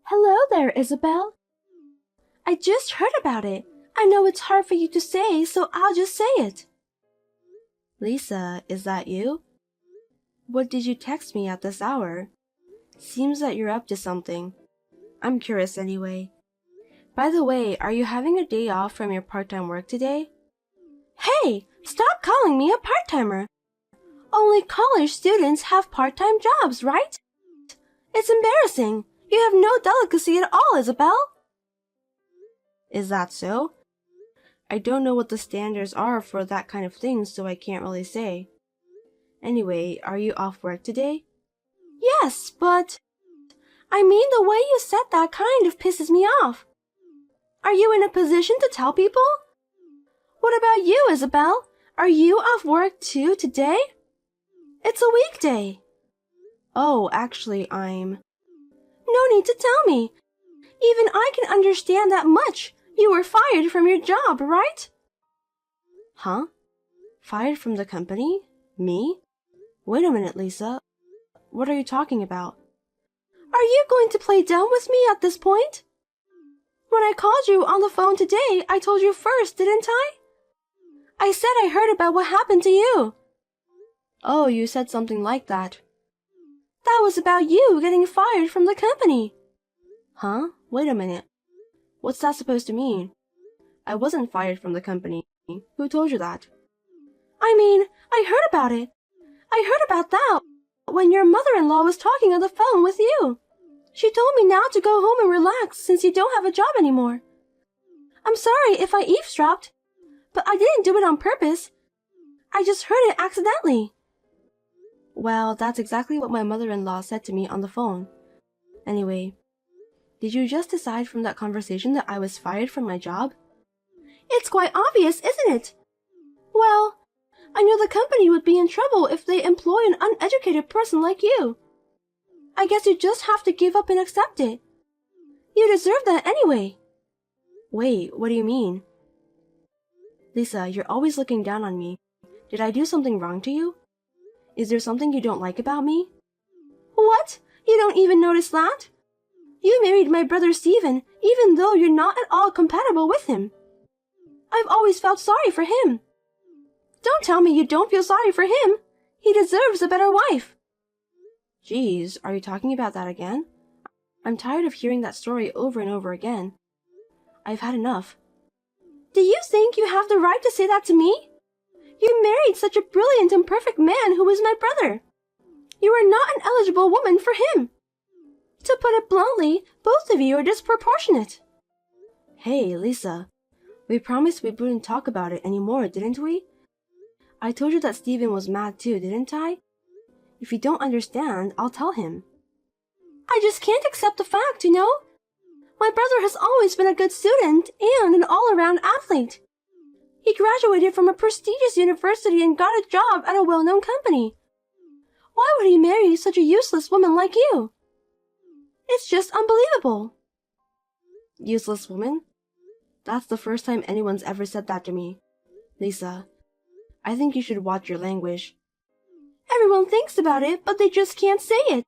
Hello there, Isabel. I just heard about it. I know it's hard for you to say, so I'll just say it. Lisa, is that you? What did you text me at this hour? Seems that you're up to something. I'm curious anyway. By the way, are you having a day off from your part-time work today? Hey, stop calling me a part-timer. Only college students have part-time jobs, right? It's embarrassing. You have no delicacy at all, Isabel. Is that so? I don't know what the standards are for that kind of thing, so I can't really say. Anyway, are you off work today? Yes, but... I mean, the way you said that kind of pisses me off. Are you in a position to tell people? What about you, Isabel? Are you off work too today? It's a weekday. Oh, actually, I'm... No need to tell me. Even I can understand that much. You were fired from your job, right? Huh? Fired from the company? Me? Wait a minute, Lisa. What are you talking about? Are you going to play dumb with me at this point? When I called you on the phone today, I told you first, didn't I? I said I heard about what happened to you. Oh, you said something like that. That was about you getting fired from the company. Huh? Wait a minute. What's that supposed to mean? I wasn't fired from the company. Who told you that? I mean, I heard about it. I heard about that when your mother-in-law was talking on the phone with you. She told me now to go home and relax since you don't have a job anymore. I'm sorry if I eavesdropped, but I didn't do it on purpose. I just heard it accidentally. Well, that's exactly what my mother-in-law said to me on the phone. Anyway, did you just decide from that conversation that I was fired from my job? It's quite obvious, isn't it? Well, I knew the company would be in trouble if they employ an uneducated person like you. I guess you just have to give up and accept it. You deserve that anyway. Wait, what do you mean? Lisa, you're always looking down on me. Did I do something wrong to you? Is there something you don't like about me? What? You don't even notice that? You married my brother Stephen, even though you're not at all compatible with him. I've always felt sorry for him. Don't tell me you don't feel sorry for him. He deserves a better wife. Geez, are you talking about that again? I'm tired of hearing that story over and over again. I've had enough. Do you think you have the right to say that to me? You married such a brilliant and perfect man who is my brother. You are not an eligible woman for him. To put it bluntly, both of you are disproportionate. Hey, Lisa. We promised we wouldn't talk about it anymore, didn't we? I told you that Stephen was mad too, didn't I? If you don't understand, I'll tell him. I just can't accept the fact, you know? My brother has always been a good student and an all-around athlete. He graduated from a prestigious university and got a job at a well-known company. Why would he marry such a useless woman like you? It's just unbelievable. Useless woman? That's the first time anyone's ever said that to me. Lisa, I think you should watch your language. Everyone thinks about it, but they just can't say it.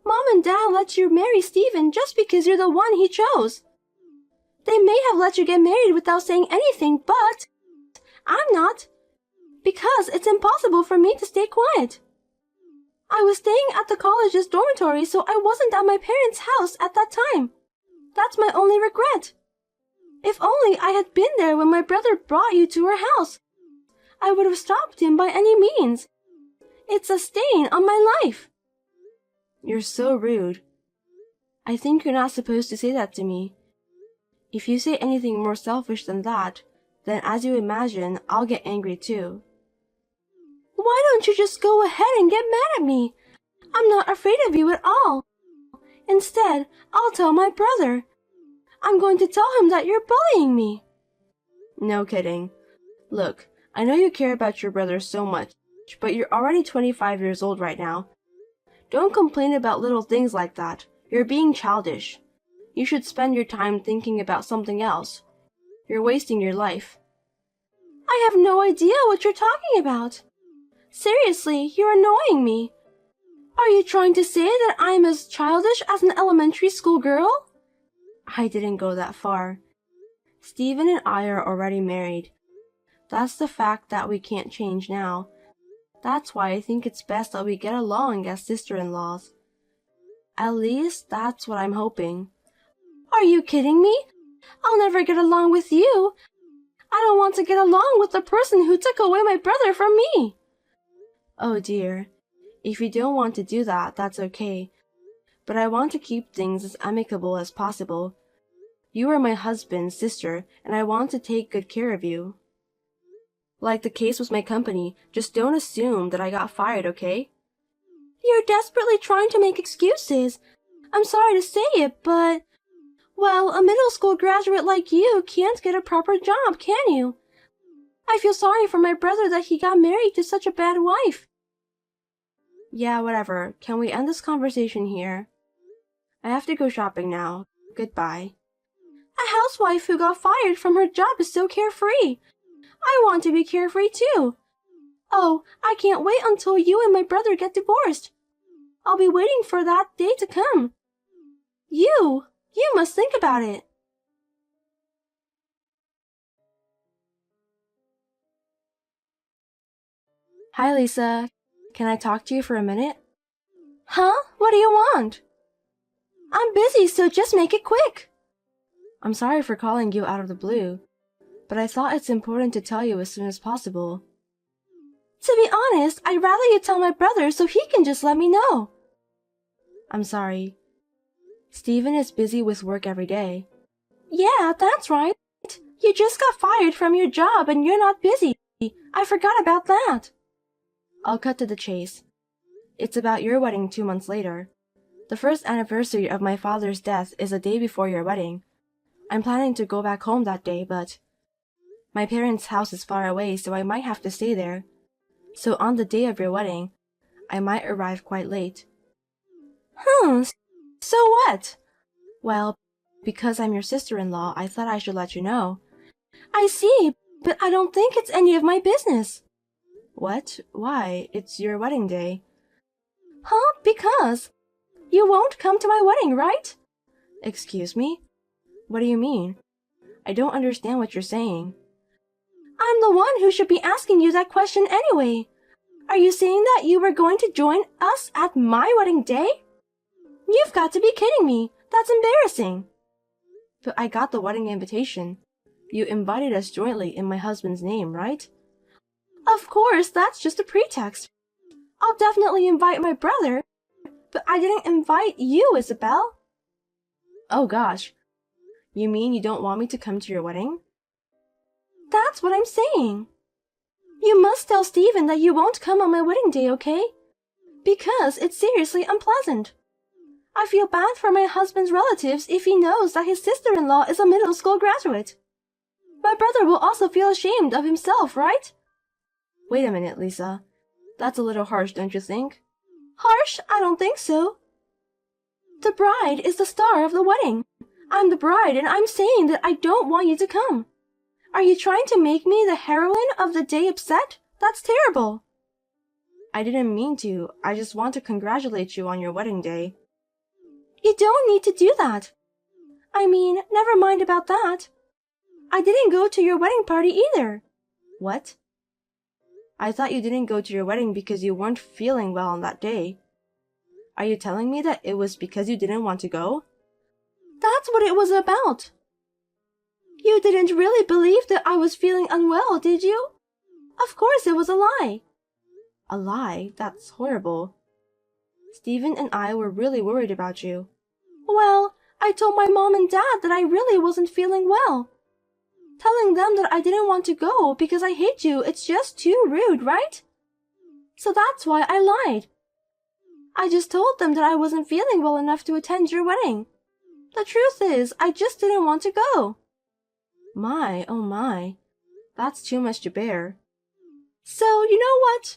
Mom and Dad let you marry Stephen just because you're the one he chose. They may have let you get married without saying anything, but I'm not. Because it's impossible for me to stay quiet. I was staying at the college's dormitory, so I wasn't at my parents' house at that time. That's my only regret. If only I had been there when my brother brought you to our house. I would have stopped him by any means. It's a stain on my life. You're so rude. I think you're not supposed to say that to me. If you say anything more selfish than that, then as you imagine, I'll get angry too. Why don't you just go ahead and get mad at me? I'm not afraid of you at all. Instead, I'll tell my brother. I'm going to tell him that you're bullying me. No kidding. Look, I know you care about your brother so much, but you're already 25 years old right now. Don't complain about little things like that. You're being childish. You should spend your time thinking about something else. You're wasting your life. I have no idea what you're talking about. Seriously, you're annoying me. Are you trying to say that I'm as childish as an elementary school girl? I didn't go that far. Stephen and I are already married. That's the fact that we can't change now. That's why I think it's best that we get along as sister-in-laws. At least that's what I'm hoping. Are you kidding me? I'll never get along with you. I don't want to get along with the person who took away my brother from me. Oh dear. If you don't want to do that, that's okay. But I want to keep things as amicable as possible. You are my husband's sister, and I want to take good care of you. Like the case with my company, just don't assume that I got fired, okay? You're desperately trying to make excuses. I'm sorry to say it, but... Well, a middle school graduate like you can't get a proper job, can you? I feel sorry for my brother that he got married to such a bad wife. Yeah, whatever. Can we end this conversation here? I have to go shopping now. Goodbye. A housewife who got fired from her job is so carefree. I want to be carefree too. Oh, I can't wait until you and my brother get divorced. I'll be waiting for that day to come. You must think about it. Hi, Lisa. Can I talk to you for a minute? Huh? What do you want? I'm busy, so just make it quick. I'm sorry for calling you out of the blue, but I thought it's important to tell you as soon as possible. To be honest, I'd rather you tell my brother so he can just let me know. I'm sorry. Stephen is busy with work every day. Yeah, that's right. You just got fired from your job and you're not busy. I forgot about that. I'll cut to the chase. It's about your wedding 2 months later. The first anniversary of my father's death is the day before your wedding. I'm planning to go back home that day, but my parents' house is far away, so I might have to stay there. So on the day of your wedding, I might arrive quite late. So what? Well, because I'm your sister-in-law, I thought I should let you know. I see, but I don't think it's any of my business. What? Why? It's your wedding day. Because you won't come to my wedding, right? Excuse me? What do you mean? I don't understand what you're saying. I'm the one who should be asking you that question anyway. Are you saying that you were going to join us at my wedding day? You've got to be kidding me. That's embarrassing. But I got the wedding invitation. You invited us jointly in my husband's name, right? Of course, that's just a pretext. I'll definitely invite my brother, but I didn't invite you, Isabel. Oh gosh. You mean you don't want me to come to your wedding? That's what I'm saying. You must tell Stephen that you won't come on my wedding day, okay? Because it's seriously unpleasant. I feel bad for my husband's relatives if he knows that his sister-in-law is a middle school graduate. My brother will also feel ashamed of himself, right? Wait a minute, Lisa. That's a little harsh, don't you think? Harsh? I don't think so. The bride is the star of the wedding. I'm the bride, and I'm saying that I don't want you to come. Are you trying to make me the heroine of the day upset? That's terrible. I didn't mean to. I just want to congratulate you on your wedding day. You don't need to do that. I mean, never mind about that. I didn't go to your wedding party either. What? I thought you didn't go to your wedding because you weren't feeling well on that day. Are you telling me that it was because you didn't want to go? That's what it was about. You didn't really believe that I was feeling unwell, did you? Of course it was a lie. A lie? That's horrible. Stephen and I were really worried about you. Well, I told my mom and dad that I really wasn't feeling well. Telling them that I didn't want to go because I hate you, it's just too rude, right? So that's why I lied. I just told them that I wasn't feeling well enough to attend your wedding. The truth is, I just didn't want to go. My, oh my. That's too much to bear. So, you know what?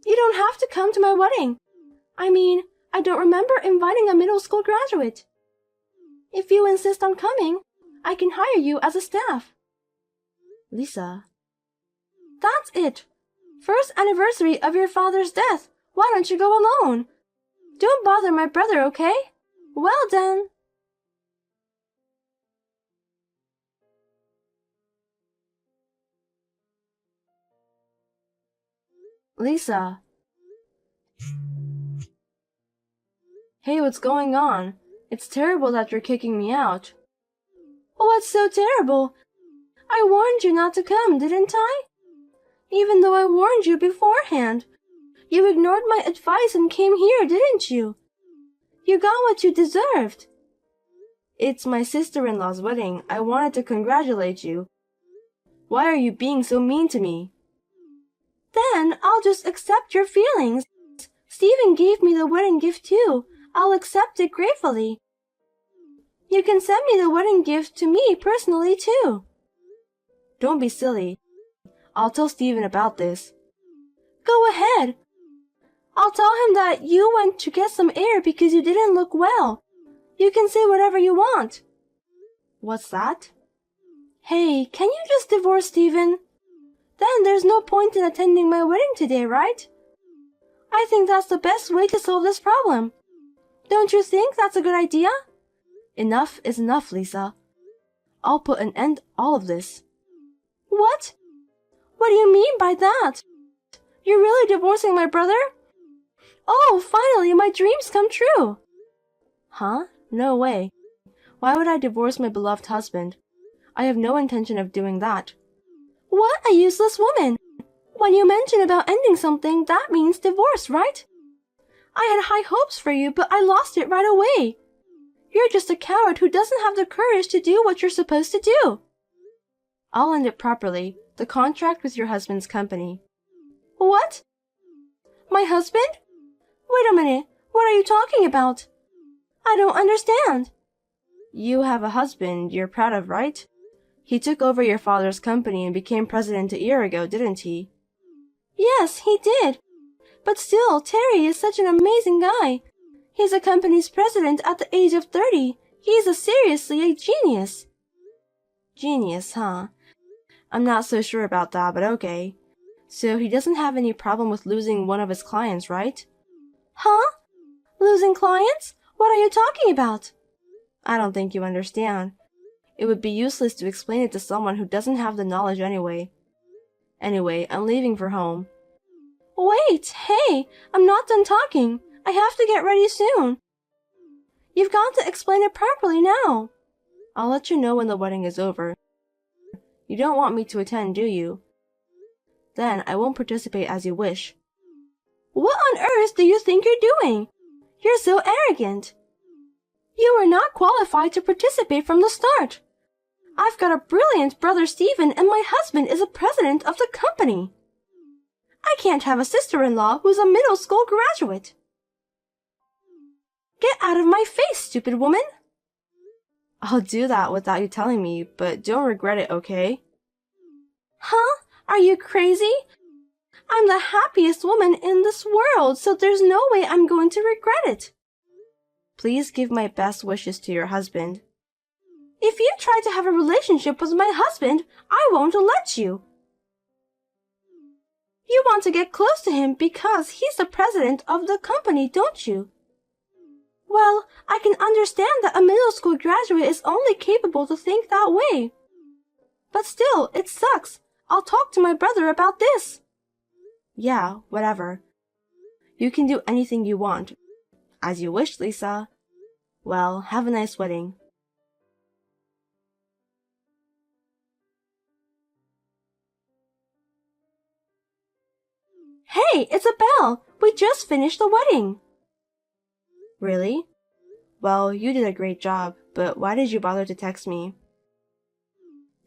You don't have to come to my wedding. I mean, I don't remember inviting a middle school graduate. If you insist on coming, I can hire you as a staff. Lisa. That's it. First anniversary of your father's death. Why don't you go alone? Don't bother my brother, okay? Well then. Lisa. Hey, what's going on? It's terrible that you're kicking me out. What's so terrible? I warned you not to come, didn't I? Even though I warned you beforehand. You ignored my advice and came here, didn't you? You got what you deserved. It's my sister-in-law's wedding. I wanted to congratulate you. Why are you being so mean to me? Then I'll just accept your feelings. Stephen gave me the wedding gift too. I'll accept it gratefully. You can send me the wedding gift to me personally too. Don't be silly. I'll tell Stephen about this. Go ahead. I'll tell him that you went to get some air because you didn't look well. You can say whatever you want. What's that? Hey, can you just divorce Stephen? Then there's no point in attending my wedding today, right? I think that's the best way to solve this problem. Don't you think that's a good idea? Enough is enough, Lisa. I'll put an end to all of this. What? What do you mean by that? You're really divorcing my brother? Oh, finally, my dreams come true. Huh? No way. Why would I divorce my beloved husband? I have no intention of doing that. What a useless woman! When you mention about ending something, that means divorce, right? I had high hopes for you, but I lost it right away. You're just a coward who doesn't have the courage to do what you're supposed to do. I'll end it properly. The contract with your husband's company. What? My husband? Wait a minute. What are you talking about? I don't understand. You have a husband you're proud of, right? He took over your father's company and became president a year ago, didn't he? Yes, he did. But still, Terry is such an amazing guy. He's a company's president at the age of 30. He's seriously a genius. Genius, huh? I'm not so sure about that, but okay. So he doesn't have any problem with losing one of his clients, right? Huh? Losing clients? What are you talking about? I don't think you understand. It would be useless to explain it to someone who doesn't have the knowledge anyway. Anyway, I'm leaving for home. Wait, hey, I'm not done talking. I have to get ready soon. You've got to explain it properly now. I'll let you know when the wedding is over. You don't want me to attend, do you? Then I won't participate as you wish. What on earth do you think you're doing? You're so arrogant. You were not qualified to participate from the start. I've got a brilliant brother Stephen and my husband is a president of the company. I can't have a sister-in-law who's a middle school graduate. Get out of my face, stupid woman! I'll do that without you telling me, but don't regret it, okay? Huh? Are you crazy? I'm the happiest woman in this world, so there's no way I'm going to regret it. Please give my best wishes to your husband. If you try to have a relationship with my husband, I won't let you. You want to get close to him because he's the president of the company, don't you? Well, I can understand that a middle school graduate is only capable to think that way. But still, it sucks. I'll talk to my brother about this. Yeah, whatever. You can do anything you want. As you wish, Lisa. Well, have a nice wedding. Hey, Isabel! We just finished the wedding. Really? Well, you did a great job, but why did you bother to text me?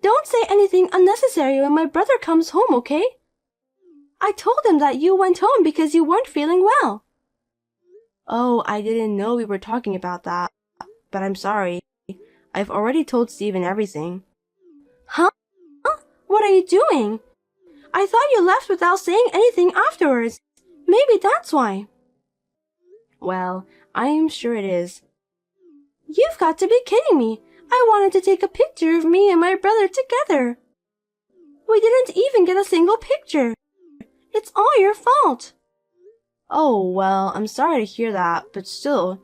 Don't say anything unnecessary when my brother comes home, okay? I told him that you went home because you weren't feeling well. Oh, I didn't know we were talking about that, but I'm sorry. I've already told Stephen everything. Huh? What are you doing? I thought you left without saying anything afterwards. Maybe that's why. Well, I am sure it is. You've got to be kidding me. I wanted to take a picture of me and my brother together. We didn't even get a single picture. It's all your fault. Oh, well, I'm sorry to hear that, but still,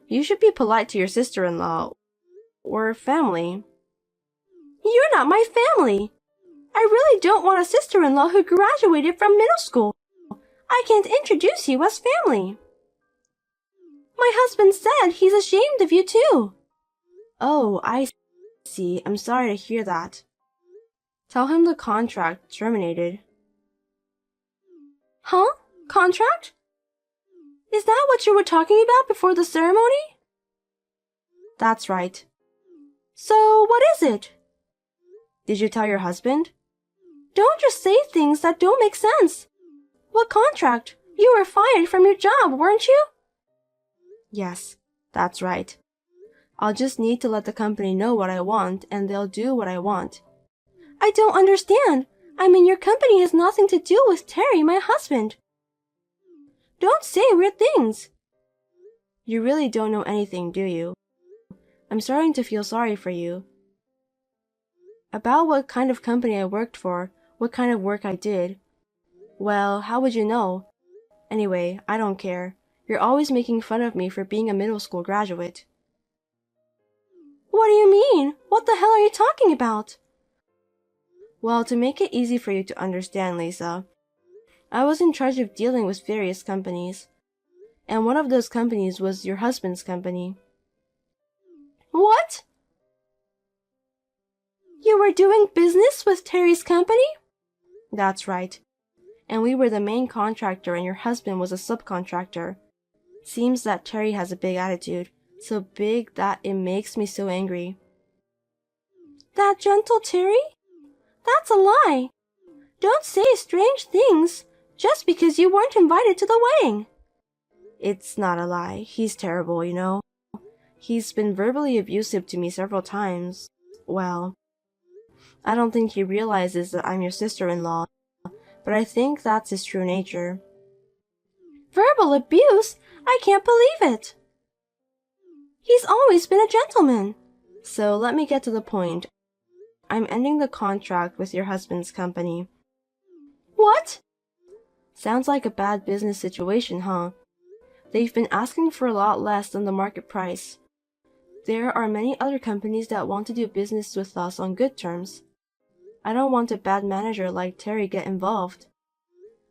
you should be polite to your sister-in-law or family. You're not my family. I really don't want a sister-in-law who graduated from middle school. I can't introduce you as family. My husband said he's ashamed of you too. Oh, I see. I'm sorry to hear that. Tell him the contract terminated. Huh? Contract? Is that what you were talking about before the ceremony? That's right. So, what is it? Did you tell your husband? Don't just say things that don't make sense. What contract? You were fired from your job, weren't you? Yes, that's right. I'll just need to let the company know what I want, and they'll do what I want. I don't understand. I mean, your company has nothing to do with Terry, my husband. Don't say weird things. You really don't know anything, do you? I'm starting to feel sorry for you. About what kind of company I worked for, what kind of work I did. Well, how would you know? Anyway, I don't care. You're always making fun of me for being a middle school graduate. What do you mean? What the hell are you talking about? Well, to make it easy for you to understand, Lisa, I was in charge of dealing with various companies, and one of those companies was your husband's company. What? You were doing business with Terry's company? That's right. And we were the main contractor and your husband was a subcontractor. Seems that Terry has a big attitude, so big that it makes me so angry. That gentle Terry? That's a lie. Don't say strange things just because you weren't invited to the wedding. It's not a lie. He's terrible, you know. He's been verbally abusive to me several times. Well, I don't think he realizes that I'm your sister-in-law, but I think that's his true nature. Verbal abuse? I can't believe it. He's always been a gentleman. So let me get to the point. I'm ending the contract with your husband's company. What? Sounds like a bad business situation, huh? They've been asking for a lot less than the market price. There are many other companies that want to do business with us on good terms. I don't want a bad manager like Terry get involved.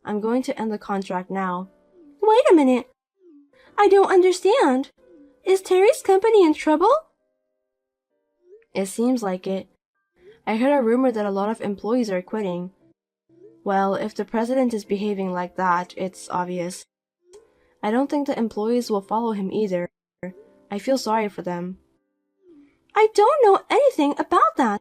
I'm going to end the contract now. Wait a minute. I don't understand. Is Terry's company in trouble? It seems like it. I heard a rumor that a lot of employees are quitting. Well, if the president is behaving like that, it's obvious. I don't think the employees will follow him either. I feel sorry for them. I don't know anything about that.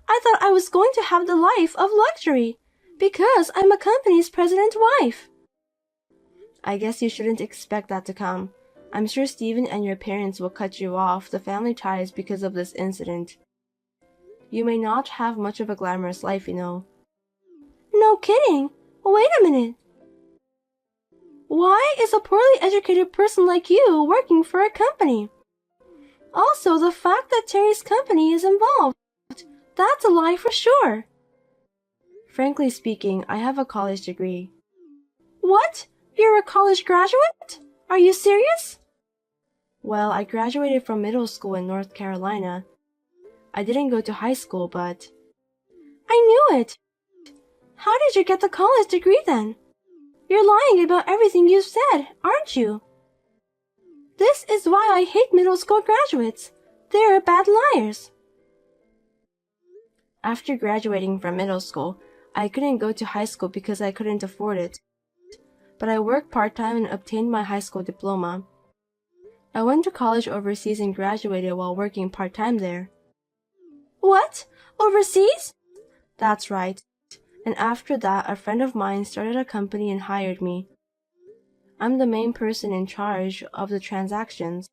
I thought I was going to have the life of luxury because I'm a company's president's wife. I guess you shouldn't expect that to come. I'm sure Stephen and your parents will cut you off the family ties because of this incident. You may not have much of a glamorous life, you know. No kidding. Wait a minute. Why is a poorly educated person like you working for a company? Also, the fact that Terry's company is involved. That's a lie for sure. Frankly speaking, I have a college degree. What? You're a college graduate? Are you serious? Well, I graduated from middle school in North Carolina. I didn't go to high school, but... I knew it. How did you get the college degree then? You're lying about everything you've said, aren't you? This is why I hate middle school graduates. They're bad liars. After graduating from middle school, I couldn't go to high school because I couldn't afford it. But I worked part-time and obtained my high school diploma. I went to college overseas and graduated while working part-time there. What? Overseas? That's right. And after that, a friend of mine started a company and hired me. I'm the main person in charge of the transactions.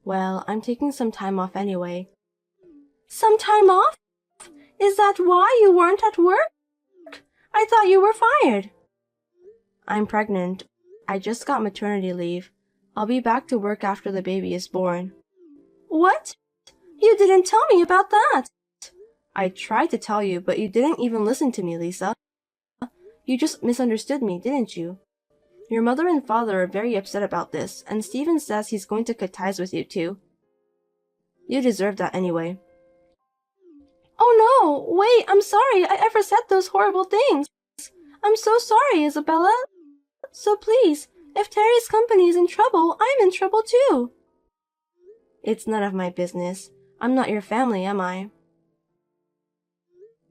Well, I'm taking some time off anyway. Some time off? Is that why you weren't at work? I thought you were fired. I'm pregnant. I just got maternity leave. I'll be back to work after the baby is born. What? You didn't tell me about that. I tried to tell you, but you didn't even listen to me, Lisa. You just misunderstood me, didn't you? Your mother and father are very upset about this, and Steven says he's going to cut ties with you too. You deserve that anyway. Oh no! Wait, I'm sorry I ever said those horrible things. I'm so sorry, Isabella. So please, if Terry's company is in trouble, I'm in trouble too. It's none of my business. I'm not your family, am I?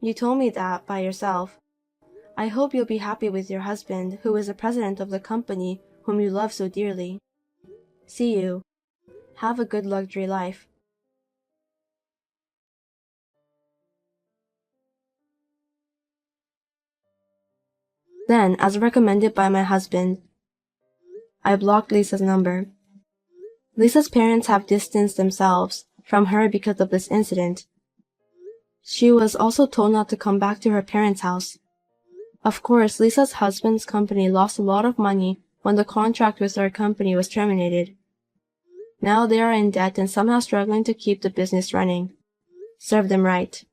You told me that by yourself. I hope you'll be happy with your husband, who is the president of the company whom you love so dearly. See you. Have a good luxury life. Then, as recommended by my husband, I blocked Lisa's number. Lisa's parents have distanced themselves from her because of this incident. She was also told not to come back to her parents' house. Of course, Lisa's husband's company lost a lot of money when the contract with their company was terminated. Now they are in debt and somehow struggling to keep the business running. Serve them right.